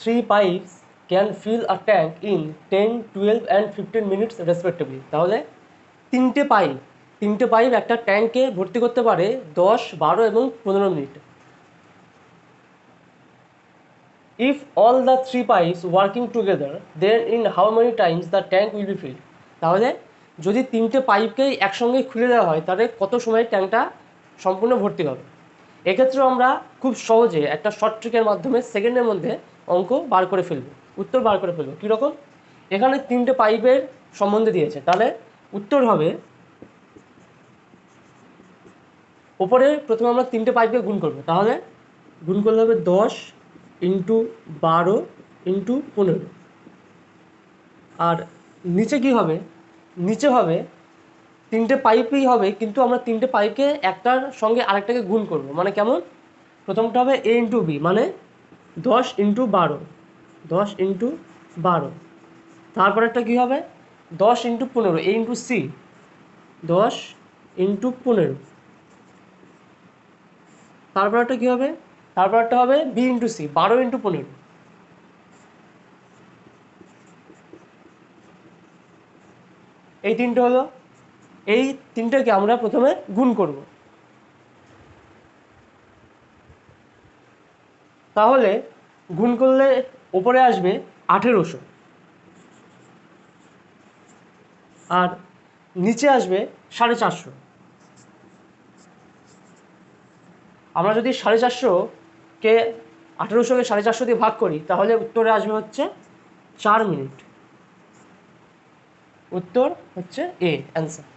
3 pipes can fill a tank in 10, 12 and 15 minutes respectively. তাহলে তিনটে pipe একটা ট্যাঙ্কে ভর্তি করতে পারে 10, 12 এবং 15 minute. If all the 3 pipes working together, then in how many times the tank will be filled? তাহলে যদি তিনটে পাইপকেই একসঙ্গে খুলে দেওয়া হয় তাহলে কত সময় ট্যাঙ্কটা সম্পূর্ণ ভর্তি হবে। এক্ষেত্রে আমরা খুব সহজে একটা শর্ট ট্রিকের মাধ্যমে সেকেন্ডের মধ্যে অঙ্ক বার করে ফেলবো, উত্তর বার করে ফেলবো। কীরকম? এখানে তিনটে পাইপের সম্বন্ধে দিয়েছে, তাহলে উত্তর হবে ওপরে প্রথমে আমরা তিনটে পাইপকে গুণ করবো, তাহলে গুণ করলে হবে 10 × 12 × 15। আর নিচে কি হবে? নিচে হবে তিনটে পাইপই হবে, কিন্তু আমরা তিনটে পাইপকে একটার সঙ্গে আরেকটাকে গুণ করব। মানে কেমন? প্রথমটা হবে A × B, মানে 10 × 12, 10 × 12। তারপরেরটা কী হবে? 10 × 15, A × C, 10 × 15। তারপরেরটা কী হবে? তারপরেরটা হবে B × C, 12 × 15। এই তিনটে হলো। এই তিনটেকে আমরা প্রথমে গুণ করব। তাহলে গুণ করলে ওপরে আসবে 1800 আর নিচে আসবে 450। আমরা যদি 450কে 1800কে 450 দিয়ে ভাগ করি তাহলে উত্তরে আসবে হচ্ছে 4 মিনিট। উত্তর হচ্ছে এ, অ্যান্সার।